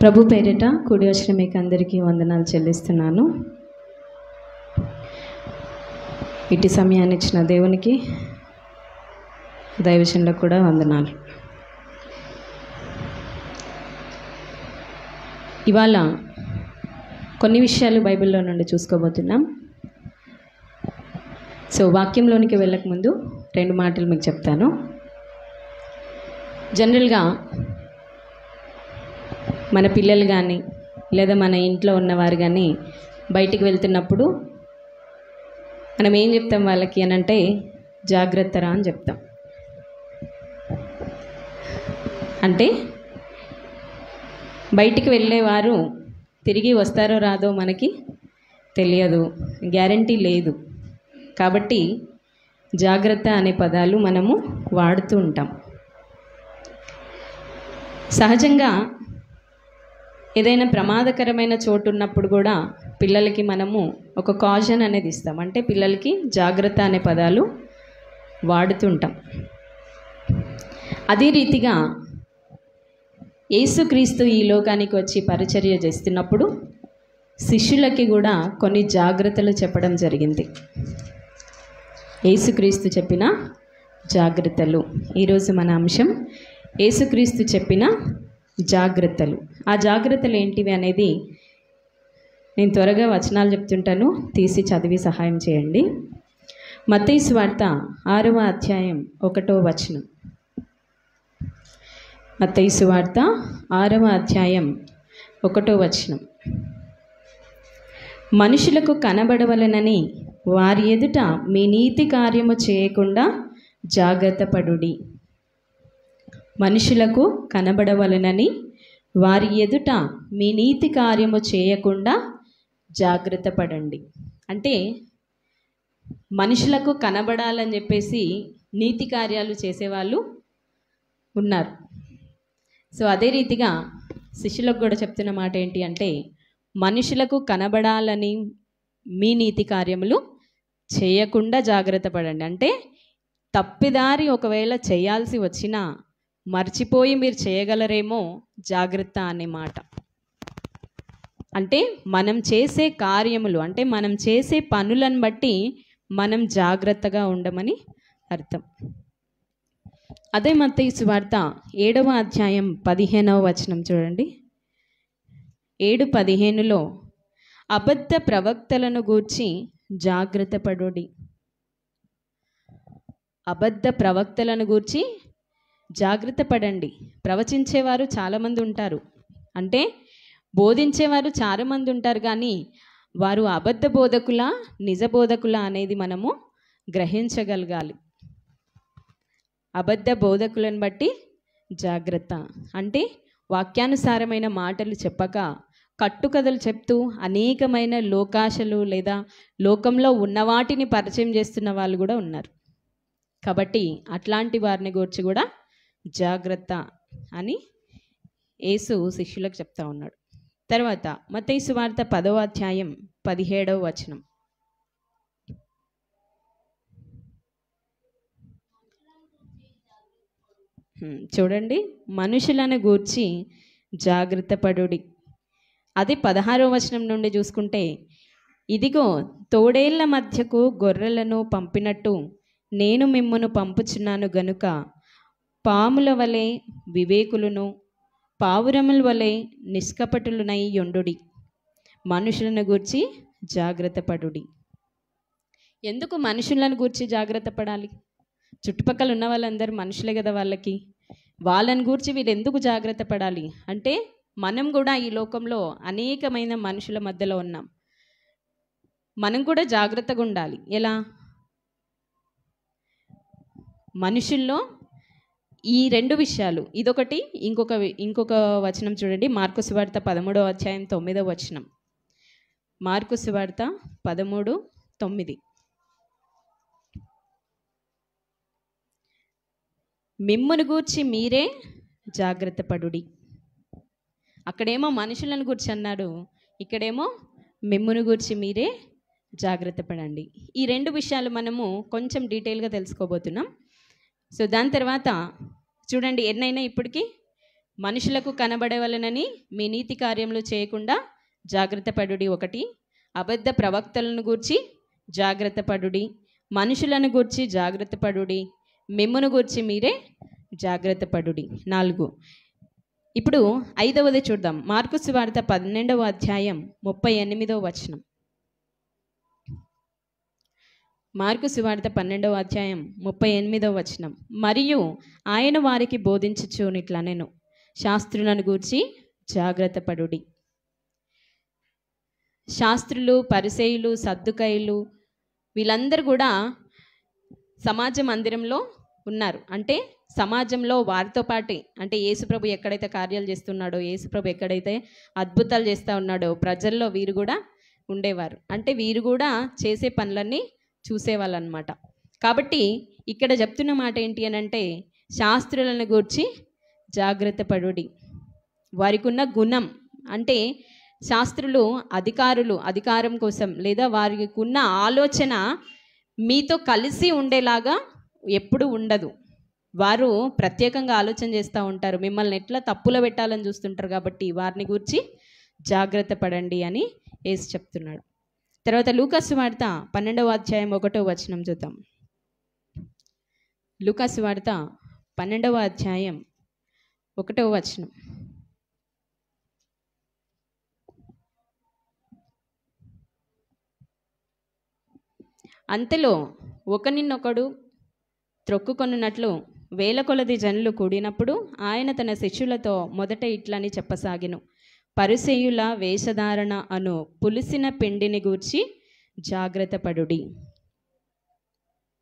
ప్రభు పేరిట కూడి వచ్చిన మీకు అందరికీ వందనాలు చెల్లిస్తున్నాను. ఇటు సమయాన్ని ఇచ్చిన దేవునికి, దైవజనులకు కూడా వందనాలు. ఇవాళ కొన్ని విషయాలు బైబిల్లో నుండి చూసుకోబోతున్నాం. వాక్యంలోనికి వెళ్ళకముందు 2 మాటలు మీకు చెప్తాను. జనరల్గా మన పిల్లలు కానీ లేదా మన ఇంట్లో ఉన్నవారు కానీ బయటికి వెళ్తున్నప్పుడు మనం ఏం చెప్తాం వాళ్ళకి అని అంటే, జాగ్రత్తరా అని చెప్తాం. అంటే బయటికి వెళ్ళేవారు తిరిగి వస్తారో రాదో మనకి తెలియదు, గ్యారంటీ లేదు. కాబట్టి జాగ్రత్త అనే పదాలు మనము వాడుతూ ఉంటాం. సహజంగా ఏదైనా ప్రమాదకరమైన చోటు ఉన్నప్పుడు కూడా పిల్లలకి మనము ఒక కాషన్ అనేది ఇస్తాం. అంటే పిల్లలకి జాగ్రత్త అనే పదాలు వాడుతుంటాం. అదే రీతిగా యేసుక్రీస్తు ఈ లోకానికి వచ్చి పరిచర్య చేస్తున్నప్పుడు శిష్యులకి కూడా కొన్ని జాగ్రత్తలు చెప్పడం జరిగింది. యేసుక్రీస్తు చెప్పిన జాగ్రత్తలు. ఈరోజు మన అంశం యేసుక్రీస్తు చెప్పిన జాగ్రత్తలు. ఆ జాగ్రత్తలు ఏంటివి అనేది నేను త్వరగా వచనాలు చెప్తుంటాను, తీసి చదివి సహాయం చేయండి. మత్తయి సువార్త 6వ అధ్యాయం 1వ వచనం. మత్తయి సువార్త 6వ అధ్యాయం 1వ వచనం. మనుషులకు కనబడవలనని వారి ఎదుట మీ నీతి కార్యము చేయకుండా జాగ్రత్త పడుడి. మనుషులకు కనబడవలనని వారి ఎదుట మీ నీతి కార్యము చేయకుండా జాగ్రత్త పడండి. అంటే మనుషులకు కనబడాలని చెప్పేసి నీతి కార్యాలు చేసేవాళ్ళు ఉన్నారు. అదే రీతిగా శిష్యులకు కూడా చెప్తున్న మాట ఏంటి అంటే, మనుషులకు కనబడాలని మీ నీతి కార్యములు చేయకుండా జాగ్రత్త పడండి. అంటే తప్పిదారి ఒకవేళ చేయాల్సి వచ్చినా మర్చిపోయి మీరు చేయగలరేమో, జాగ్రత్త అనే మాట. అంటే మనం చేసే కార్యములు, అంటే మనం చేసే పనులను బట్టి మనం జాగ్రత్తగా ఉండమని అర్థం. అదే మత్తయి సువార్త 7వ అధ్యాయం 15వ వచనం చూడండి. 7:15లో అబద్ధ ప్రవక్తలను గూర్చి జాగ్రత్త పడుడి. అబద్ధ ప్రవక్తలను గూర్చి జాగ్రత్త పడండి. ప్రవచించేవారు చాలామంది ఉంటారు, అంటే బోధించేవారు చాలామంది ఉంటారు, కానీ వారు అబద్ధ బోధకులా నిజ బోధకులా అనేది మనము గ్రహించగలగాలి. అబద్ధ బోధకులను బట్టి జాగ్రత్త. అంటే వాక్యానుసారమైన మాటలు చెప్పక కట్టుకథలు చెప్తూ అనేకమైన లోకాశలు లేదా లోకంలో ఉన్న వాటిని పరిచయం చేస్తున్న వాళ్ళు కూడా ఉన్నారు. కాబట్టి అట్లాంటి వారిని గురించి కూడా జాగ్రత్త అని యేసు శిష్యులకు చెప్తా ఉన్నాడు. తర్వాత మత్తయి సువార్త 10వ అధ్యాయం 17వ వచనం. చూడండి, మనుషులను గూర్చి జాగ్రత్త పడుడి. అది 16వ వచనం నుండి చూసుకుంటే, ఇదిగో తోడేళ్ల మధ్యకు గొర్రెలను పంపినట్టు నేను మిమ్మును పంపుచున్నాను గనుక పాముల వలె వివేకులను పావురముల వలె నిష్కపటులునై యుండుడి. మనుషులను గూర్చి జాగ్రత్త పడుడి. ఎందుకు మనుషులను గూర్చి జాగ్రత్త పడాలి? చుట్టుపక్కల ఉన్న వాళ్ళందరూ మనుషులే కదా, వాళ్ళని గూర్చి వీళ్ళు ఎందుకు జాగ్రత్త పడాలి అంటే, మనం కూడా ఈ లోకంలో అనేకమైన మనుషుల మధ్యలో ఉన్నాం. మనం కూడా జాగ్రత్తగా ఉండాలి. ఎలా? మనుషుల్లో ఈ 2 విషయాలు, ఇదొకటి. ఇంకొక వచనం చూడండి, మార్కు సువార్త 13వ అధ్యాయం 9వ వచనం. మార్కు సువార్త 13:9. మిమ్మును గూర్చి మీరే జాగ్రత్త పడుడి. అక్కడేమో మనుషులను గూర్చి అన్నాడు, ఇక్కడేమో మిమ్మును గూర్చి మీరే జాగ్రత్త పడండి. ఈ 2 విషయాలు మనము కొంచెం డీటెయిల్గా తెలుసుకోబోతున్నాం. దాని తర్వాత చూడండి, ఎన్నైనా ఇప్పటికీ మనుషులకు కనబడవలనని మీ నీతి కార్యములు చేయకుండా జాగ్రత్త పడుడి. 1, అబద్ధ ప్రవక్తలను గూర్చి జాగ్రత్త పడుడి, మనుషులను గూర్చి జాగ్రత్త పడుడి, మిమ్మును గూర్చి మీరే జాగ్రత్త పడుడి. 4. ఇప్పుడు 5వది చూద్దాం. మార్కు సువార్త 12వ అధ్యాయం 38వ వచనం. మార్కు సువార్త 12వ అధ్యాయం 38వ వచనం. మరియు ఆయన వారికి బోధించుచునిట్లా నేను శాస్త్రులను గూర్చి జాగ్రత్త పడుడి. శాస్త్రులు, పరిసయ్యులు, సద్దుకయ్యులు వీళ్ళందరూ కూడా సమాజ మందిరంలో ఉన్నారు. అంటే సమాజంలో వారితో పాటు, అంటే యేసుప్రభు ఎక్కడైతే కార్యాలు చేస్తున్నాడో, యేసుప్రభు ఎక్కడైతే అద్భుతాలు చేస్తూ ఉన్నాడో ప్రజల్లో వీరు కూడా ఉండేవారు. అంటే వీరు కూడా చేసే పనులన్నీ చూసేవాళ్ళు అనమాట. కాబట్టి ఇక్కడ చెప్తున్న మాట ఏంటి అని అంటే, శాస్త్రులను గూర్చి జాగ్రత్త పడుడి. వారికి ఉన్న గుణం అంటే శాస్త్రులు అధికారం కోసం లేదా వారికి ఉన్న ఆలోచన మీతో కలిసి ఉండేలాగా ఎప్పుడు ఉండదు. వారు ప్రత్యేకంగా ఆలోచన చేస్తూ ఉంటారు, మిమ్మల్ని ఎట్లా తప్పులో పెట్టాలని చూస్తుంటారు. కాబట్టి వారిని గురించి జాగ్రత్త పడండి అని యేసు చెప్తున్నాడు. తర్వాత లూకాసు వార్త 12వ అధ్యాయం 1వ వచనం చూద్దాం. లూకాసు వార్త 12వ అధ్యాయం 1వ వచనం. అంతలో ఒకనినొకడు త్రొక్కుకొనున్నట్లు వేల కొలది జనులు కూడినప్పుడు ఆయన తన శిష్యులతో మొదట ఇట్లని చెప్పసాగెను, పరిసయ్యుల వేషధారణ అను పులిసిన పిండిని గూర్చి జాగ్రత్త పడుడి.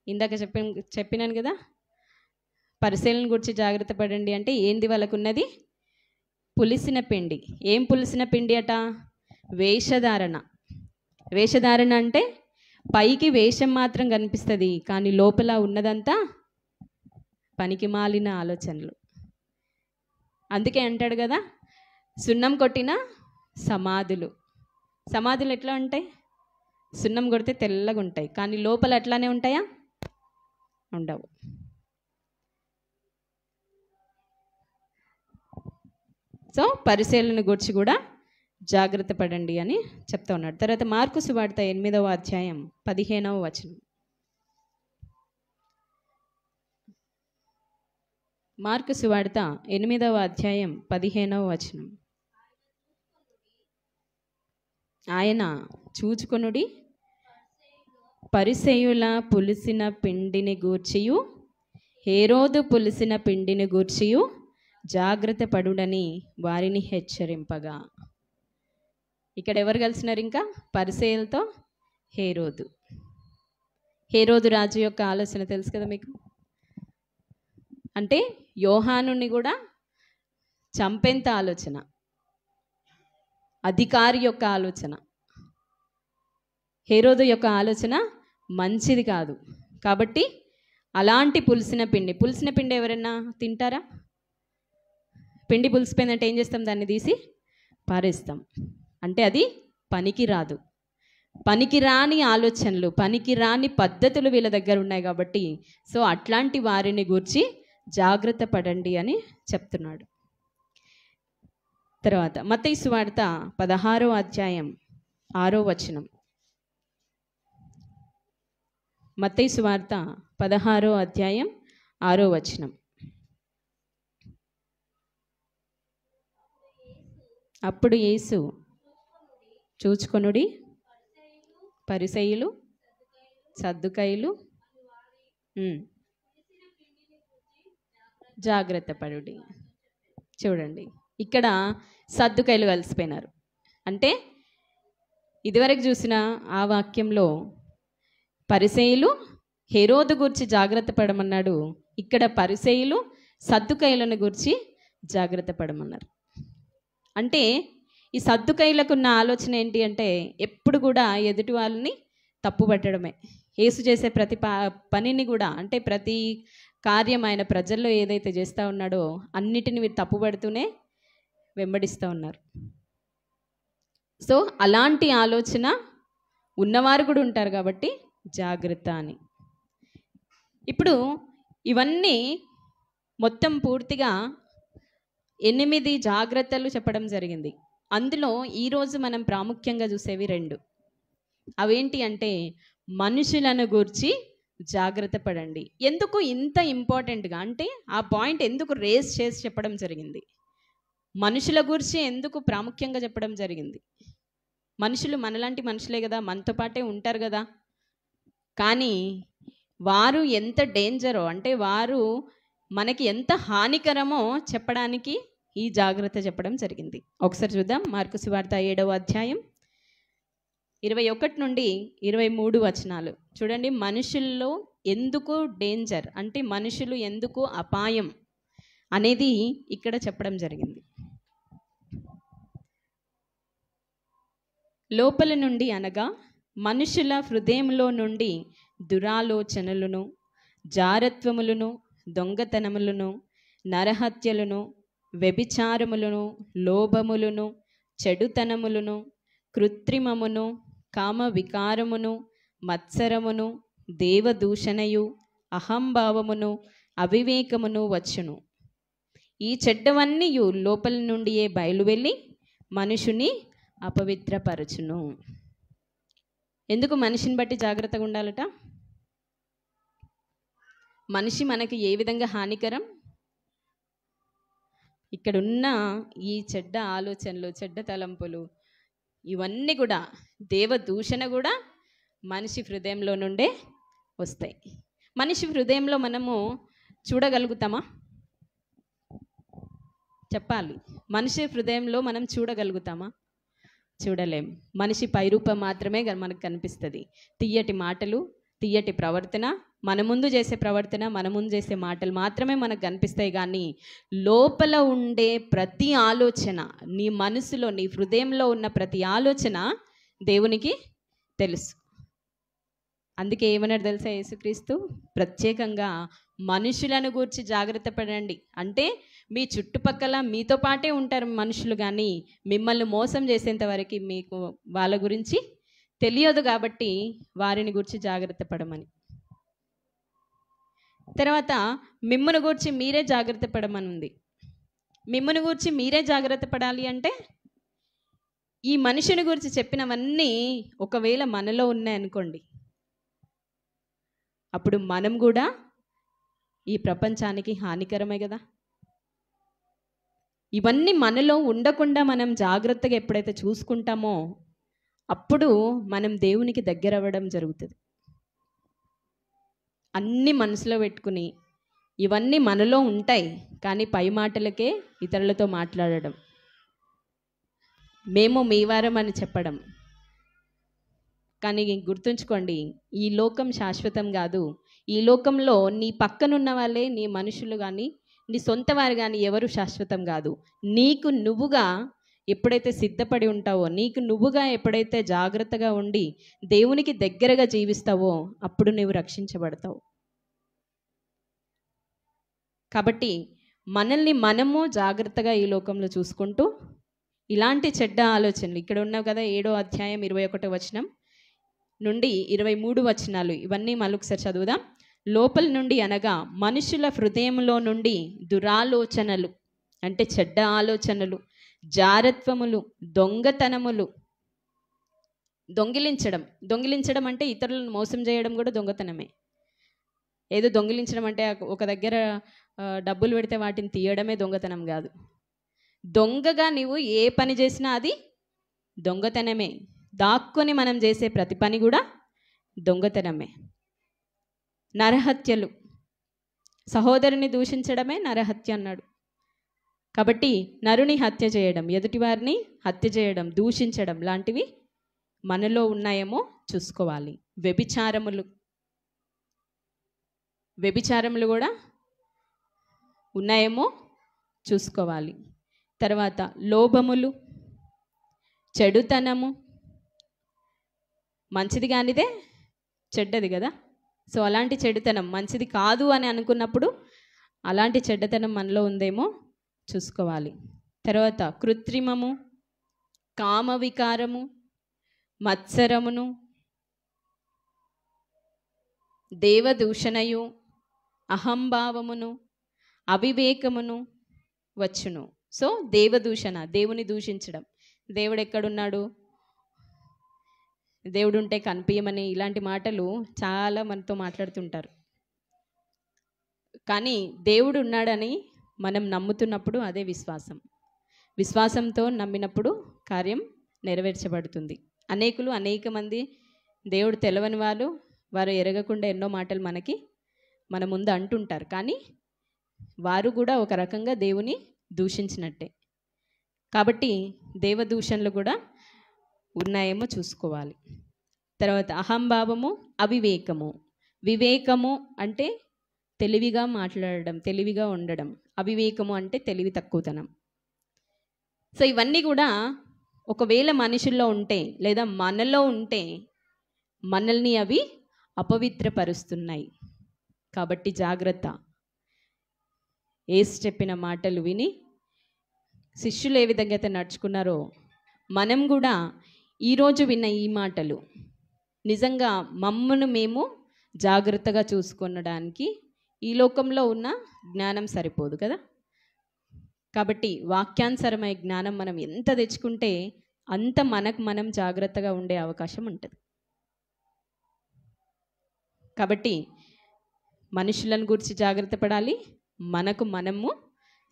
ఇందాక చెప్పినాను కదా, పరిసయ్యులను గూర్చి జాగ్రత్త పడండి అంటే ఏంది వాళ్ళకున్నది? పులిసిన పిండి. ఏం పులిసిన పిండి అట? వేషధారణ. వేషధారణ అంటే పైకి వేషం మాత్రం కనిపిస్తుంది, కానీ లోపల ఉన్నదంతా పనికి మాలిన ఆలోచనలు. అందుకే అంటాడు కదా, సున్నం కొట్టిన సమాధులు. సమాధులు ఎట్లా ఉంటాయి? సున్నం కొడితే తెల్లగా ఉంటాయి, కానీ లోపల అట్లానే ఉంటాయా? ఉండవు. సో పరిశీలన గురించి కూడా జాగ్రత్త పడండి అని చెప్తా ఉన్నాడు. తర్వాత మార్కు సువార్త 8వ అధ్యాయం 15వ వచనం. మార్కు సువార్త 8వ అధ్యాయం 15వ వచనం. ఆయన చూచుకొనుడి, పరిసయ్యుల పులిసిన పిండిని గూర్చియు హేరోదు పులిసిన పిండిని గూర్చియు జాగ్రత్త పడుడని వారిని హెచ్చరింపగా. ఇక్కడ ఎవరు కలిసినారు? ఇంకా పరిసయ్యులతో హేరోదు. హేరోదు రాజు యొక్క ఆలోచన తెలుసు కదా మీకు. అంటే యోహానుని కూడా చంపేంత ఆలోచన, అధికారి యొక్క ఆలోచన. హేరోదు యొక్క ఆలోచన మంచిది కాదు. కాబట్టి అలాంటి పులిసిన పిండి ఎవరైనా తింటారా? పిండి పులిసిపోయిందంటే ఏం చేస్తాం? దాన్ని తీసి పారేస్తాం. అంటే అది పనికి రాదు. పనికిరాని ఆలోచనలు, పనికిరాని పద్ధతులు వీళ్ళ దగ్గర ఉన్నాయి. కాబట్టి సో అట్లాంటి వారిని గూర్చి జాగ్రత్త పడండి అని చెప్తున్నాడు. తర్వాత మత్తయి సువార్త 16వ అధ్యాయం 6వ వచనం. మత్తయి సువార్త 16వ అధ్యాయం 6వ వచనం. అప్పుడు యేసు చూచుకొనుడి, పరిసయ్యులు, సద్దుకయ్యులు జాగ్రత్త పడుడి. చూడండి, ఇక్కడ సద్దుకయ్యులు కలిసిపోయినారు. అంటే ఇదివరకు చూసిన ఆ వాక్యంలో పరిసయ్యులు హేరోదు గురించి జాగ్రత్త పడమన్నాడు. ఇక్కడ పరిసయ్యులు సద్దుకయ్యులను గురించి జాగ్రత్త పడమన్నారు. అంటే ఈ సద్దుకయ్యులకున్న ఆలోచన ఏంటి అంటే ఎప్పుడు కూడా ఎదుటి వాళ్ళని తప్పు పట్టడమే. యేసు చేసే ప్రతి పనిని కూడా, అంటే ప్రతి కార్యం ఆయన ప్రజల్లో ఏదైతే చేస్తూ ఉన్నాడో అన్నిటిని మీరు తప్పుపడుతూనే వెంబడిస్తూ ఉన్నారు. సో అలాంటి ఆలోచన ఉన్నవారు కూడా ఉంటారు. కాబట్టి జాగ్రత్త అని. ఇప్పుడు ఇవన్నీ మొత్తం పూర్తిగా 8 జాగ్రత్తలు చెప్పడం జరిగింది. అందులో ఈరోజు మనం ప్రాముఖ్యంగా చూసేవి 2. అవేంటి అంటే మనుషులను గూర్చి జాగ్రత్త పడండి. ఎందుకు ఇంత ఇంపార్టెంట్గా అంటే ఆ పాయింట్ ఎందుకు రేస్ చేసి చెప్పడం జరిగింది? మనుషుల గురించి ఎందుకు ప్రాముఖ్యంగా చెప్పడం జరిగింది? మనుషులు మనలాంటి మనుషులే కదా, మనతో పాటే ఉంటారు కదా. కానీ వారు ఎంత డేంజరో అంటే వారు మనకి ఎంత హానికరమో చెప్పడానికి ఈ జాగ్రత్త చెప్పడం జరిగింది. ఒకసారి చూద్దాం. మార్కు సువార్త 7వ అధ్యాయం 21 నుండి 23 వచనాలు చూడండి. మనుషుల్లో ఎందుకు డేంజర్ అంటే మనుషులు ఎందుకు అపాయం అనేది ఇక్కడ చెప్పడం జరిగింది. లోపల నుండి అనగా మనుషుల హృదయంలో నుండి దురాలోచనలను, జారత్వములను, దొంగతనములను, నరహత్యలను, వ్యభిచారములను, లోభములను, చెడుతనములను, కృత్రిమమును, కామ వికారమును, మత్సరమును, దేవదూషణయు, అహంభావమును, అవివేకమును వచ్చును. ఈ చెడ్డవన్నీ లోపల నుండియే బయలువెళ్ళి మనుషుని అపవిత్రపరచును. ఎందుకు మనిషిని బట్టి జాగ్రత్తగా ఉండాలట? మనిషి మనకి ఏ విధంగా హానికరం? ఇక్కడున్న ఈ చెడ్డ ఆలోచనలు, చెడ్డ తలంపులు ఇవన్నీ కూడా, దేవదూషణ కూడా మనిషి హృదయంలో నుండే వస్తాయి. మనిషి హృదయంలో మనము చూడగలుగుతామా? చెప్పాలి. మనిషి హృదయంలో మనం చూడగలుగుతామా? చూడలేం. మనిషి పైరూపం మాత్రమే మనకు కనిపిస్తుంది. తియ్యటి మాటలు, తియ్యటి ప్రవర్తన, మన ముందు చేసే ప్రవర్తన, మన ముందు చేసే మాటలు మాత్రమే మనకు కనిపిస్తాయి. కానీ లోపల ఉండే ప్రతి ఆలోచన, నీ మనసులో, నీ హృదయంలో ఉన్న ప్రతి ఆలోచన దేవునికి తెలుసు. అందుకే ఏమన్నాడు తెలుసా యేసుక్రీస్తు? ప్రత్యేకంగా మనుషులను గూర్చి జాగ్రత్త పడండి. అంటే మీ చుట్టుపక్కల మీతో పాటే ఉంటారు మనుషులు, కానీ మిమ్మల్ని మోసం చేసేంత వరకు మీకు వాళ్ళ గురించి తెలియదు. కాబట్టి వారిని గురించి జాగ్రత్త పడమని. తర్వాత మిమ్మును గూర్చి మీరే జాగ్రత్త పడమని ఉంది. మిమ్మును గూర్చి మీరే జాగ్రత్త పడాలి అంటే ఈ మనిషిని గురించి చెప్పినవన్నీ ఒకవేళ మనలో ఉన్నాయనుకోండి, అప్పుడు మనం కూడా ఈ ప్రపంచానికి హానికరమే కదా. ఇవన్నీ మనలో ఉండకుండా మనం జాగ్రత్తగా ఎప్పుడైతే చూసుకుంటామో అప్పుడు మనం దేవునికి దగ్గర అవ్వడం జరుగుతుంది. అన్నీ మనసులో పెట్టుకుని ఇవన్నీ మనలో ఉంటాయి, కానీ పై మాటలకే ఇతరులతో మాట్లాడడం, మేము మీ వారం అని చెప్పడం. కానీ గుర్తుంచుకోండి, ఈ లోకం శాశ్వతం కాదు. ఈ లోకంలో నీ పక్కనున్న వాళ్ళే, నీ మనుషులు కానీ, నీ సొంత వారు కానీ ఎవరు శాశ్వతం కాదు. నీకు నువ్వుగా ఎప్పుడైతే సిద్ధపడి ఉంటావో, నీకు నువ్వుగా ఎప్పుడైతే జాగ్రత్తగా ఉండి దేవునికి దగ్గరగా జీవిస్తావో అప్పుడు నువ్వు రక్షించబడతావు. కాబట్టి మనల్ని మనము జాగ్రత్తగా ఈ లోకంలో చూసుకుంటూ ఇలాంటి చెడ్డ ఆలోచనలు ఇక్కడ ఉన్నావు కదా. 7వ అధ్యాయం 21వ వచనం నుండి 23 వచనాలు ఇవన్నీ మళ్ళొకసారి చదువుదాం. లోపల నుండి అనగా మనుషుల హృదయంలో నుండి దురాలోచనలు అంటే చెడ్డ ఆలోచనలు, జారత్వములు, దొంగతనములు, దొంగిలించడం అంటే ఇతరులను మోసం చేయడం కూడా దొంగతనమే. ఏదో దొంగిలించడం అంటే ఒక దగ్గర డబ్బులు పెడితే వాటిని తీయడమే దొంగతనం కాదు. దొంగగా నీవు ఏ పని చేసినా అది దొంగతనమే. దాక్కొని మనం చేసే ప్రతి పని కూడా దొంగతనమే. నరహత్యలు, సహోదరుని దూషించడమే నరహత్య అన్నాడు. కాబట్టి నరుని హత్య చేయడం, ఎదుటివారిని హత్య చేయడం, దూషించడం లాంటివి మనలో ఉన్నాయేమో చూసుకోవాలి. వ్యభిచారములు కూడా ఉన్నాయేమో చూసుకోవాలి. తర్వాత లోభములు, చెడుతనము, మంచిది కానిదే చెడ్డది కదా. సో అలాంటి చెడుతనం మంచిది కాదు అని అనుకున్నప్పుడు అలాంటి చెడ్డతనం మనలో ఉందేమో చూసుకోవాలి. తర్వాత కృత్రిమము, కామ వికారము, మత్సరమును, దేవదూషణయు, అహంభావమును, అవివేకమును వచ్చును. సో దేవదూషణ, దేవుని దూషించడం. దేవుడు ఎక్కడున్నాడు, దేవుడు ఉంటే కనిపించమని ఇలాంటి మాటలు చాలా మనతో మాట్లాడుతుంటారు. కానీ దేవుడు ఉన్నాడని మనం నమ్ముతున్నప్పుడు అదే విశ్వాసం. విశ్వాసంతో నమ్మినప్పుడు కార్యం నెరవేర్చబడుతుంది. అనేక మంది దేవుడు తెలవని వారు ఎరగకుండా ఎన్నో మాటలు మన ముందు అంటుంటారు. కానీ వారు కూడా ఒక రకంగా దేవుని దూషించినట్టే. కాబట్టి దేవదూషణలు కూడా ఉన్నాయేమో చూసుకోవాలి. తర్వాత అహంభావము, అవివేకము. వివేకము అంటే తెలివిగా మాట్లాడడం, తెలివిగా ఉండడం. అవివేకము అంటే తెలివి తక్కువతనం. సో ఇవన్నీ కూడా ఒకవేళ మనుషుల్లో ఉంటే లేదా మనలో ఉంటే మనల్ని అవి అపవిత్రపరుస్తున్నాయి. కాబట్టి జాగ్రత్త. యేసు చెప్పిన మాటలు విని శిష్యులు ఏ విధంగా అయితే నడుచుకున్నారో మనం కూడా ఈరోజు విన్న ఈ మాటలు నిజంగా మమ్మను మేము జాగ్రత్తగా చూసుకొనడానికి ఈ లోకంలో ఉన్న జ్ఞానం సరిపోదు కదా. కాబట్టి వాక్యానుసారమైన జ్ఞానం మనం ఎంత తెచ్చుకుంటే అంత మనం జాగ్రత్తగా ఉండే అవకాశం ఉంటుంది. కాబట్టి మనుషులను గురించి జాగ్రత్త పడాలి, మనము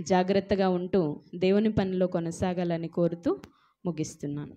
జాగ్రత్తగా ఉంటూ దేవుని పనిలో కొనసాగాలని కోరుతూ ముగిస్తున్నాను.